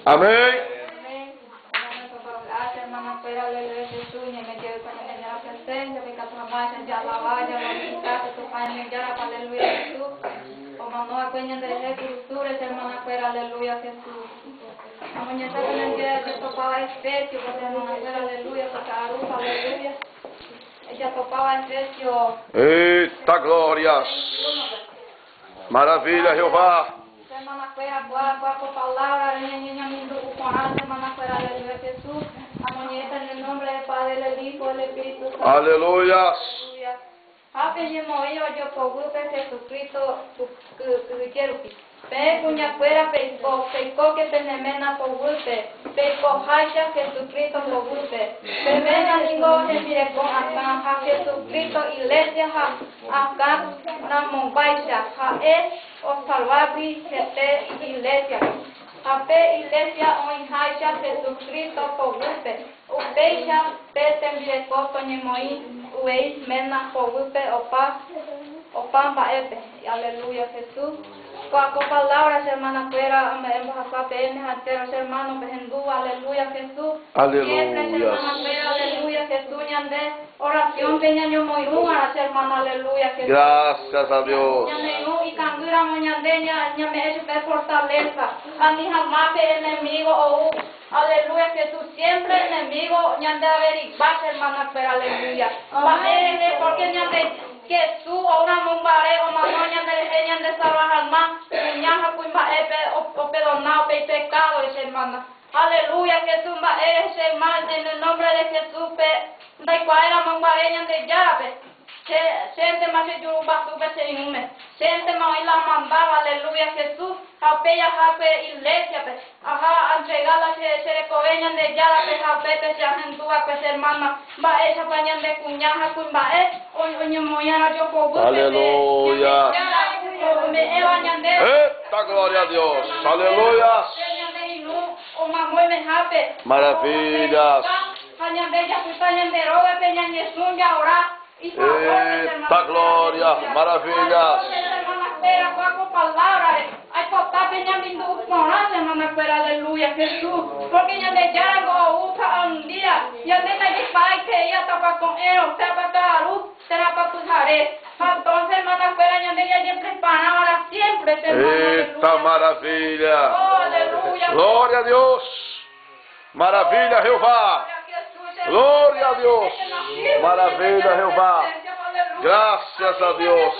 Amén. Gracias, hermana, espera, aleluya, Jesús, y me quiero también en la presencia, que cada vaya, ya la vaya, tu padre, ya, aleluya, Jesús. Como no acuñan de Jesús, hermana, espera, aleluya, Jesús. La muñeca que le quiere, que topaba especio, pues hermana, espera, aleluya, tocaruja, aleluya. Ella topaba especio. Esta glorias. Maravilha, Jeová. Semana fuera, cuatro palabras, niña, semana fuera, aleluya, Jesús. Amonita en el nombre del Padre, del Hijo, del Espíritu Santo. Aleluya. Happy moyo yo pogupe Jesucristo, tu quiero. Pe cuña fuera, peico que penemena pogupe. Peico hacha Jesucristo pogupe. Pemena ningo mire con acá, Jesucristo, iglesia, acá, namonbaisha, o salvabi, iglesia. Ape iglesia on hacha Jesucristo pogupe. Upeisha petem coto ñemoi ueis mena pogupe opa baepe. Aleluya Jesús. Cuaco palabras hermana fuera hermano behendú. Aleluya Jesús. Siempre hermana fuera. Aleluya Jesús ñande oración que ñaño muy hermano. Aleluya Jesús. Gracias a Dios. Y candura moñandeña ñame hecho de fortaleza. Ani jamás enemigo o aleluya Jesús, siempre enemigo ñande averiguar hermana pero aleluya. Porque ñande Jesús ahora mumbare o mano ñande salvar más ñaja cuimba o perdonado pe pecado hermana. Aleluya Jesús va hermano en el nombre de Jesús da cuaera mumbare ñande llave. Siente más que yo basupe se inume. Siente más la mandaba, aleluya Jesús. Apeya jape iglesia, ajá, entregala se recoveñan de ya la jape se agentúa pues hermana. Va esa pañan de cuñaja cuimba oye moyana yo poco. Aleluya. Esta gloria a Dios. Aleluya. Maravillas. Esta gloria, maravillas. Aleluya Jesús, porque ya de ya un día, ya de me pai que ya tapa con él, tapa para luz, será para tu jare. Entonces hermana espera ya de ya preparada siempre, esta maravilla. Oh, aleluya. Gloria a Dios. Maravilla Jehová. Gloria a Dios. Maravilla Jehová. Gracias a Dios.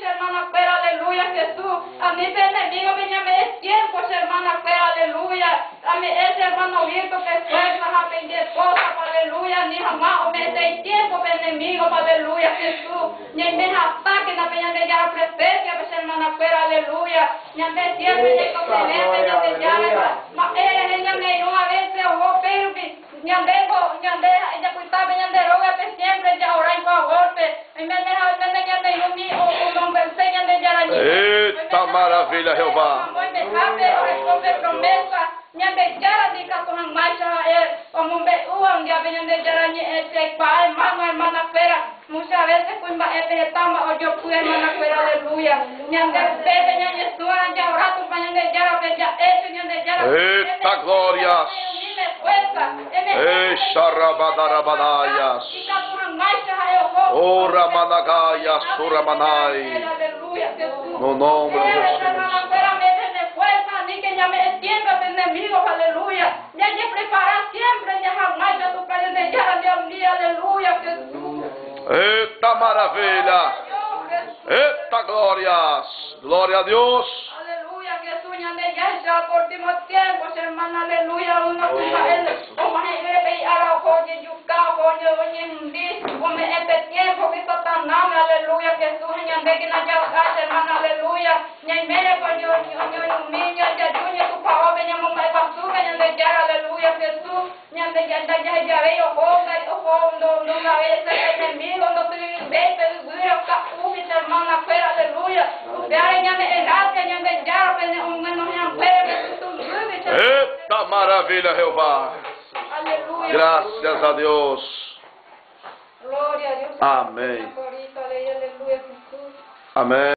Hermana, pero aleluya Jesús. A mí el enemigo me es tiempo, hermana, pero aleluya. A mí ese hermano visto que fuerza a aprender cosas, aleluya. Ni jamás me dé tiempo, enemigo, aleluya Jesús. Ni me ataque, no me llame ya presencia, hermana, pero aleluya. Ni me siempre de complemento, ya me llama. Ma eres ella me no a veces o pero ñande ella cuitaba ñande roga siempre ya ora en golpe. Y me deja ñande yumi o nombre ñande ya la esta maravilla Jehová. Promesa ñande ya la dica con marcha como me un día ñande ya la ese hermana espera. Muchas veces cuando estamos o yo fui hermana espera aleluya. Ñande usted ñande suena ya ora tu ñande ya eso ñande ya. Esta gloria. Sharabadayas. Oh Ramanagayas, Suramanai. No nombre de Jesús. Enemigos, aleluya. Ya prepara siempre, ya jamás ya tu padre ya un día, aleluya, Jesús. Esta maravilla. Esta glorias. Gloria a Dios. Aleluya, Jesús, ya por último tiempo, hermana, aleluya, uno como él, como él, a la joya, yuca, joya, como este tiempo que Satanás, aleluya, Jesús, que no haya hermana, aleluya, ni medio, ya tu favor, veníamos más basura, ya, aleluya, Jesús, ya veo, no la vez, el enemigo, no te ves, hermana, fuera, aleluya, esta maravilla Jehová. Aleluya. Gracias a Dios. Gloria a Dios. Amén. Aleluya, Jesús. Amén.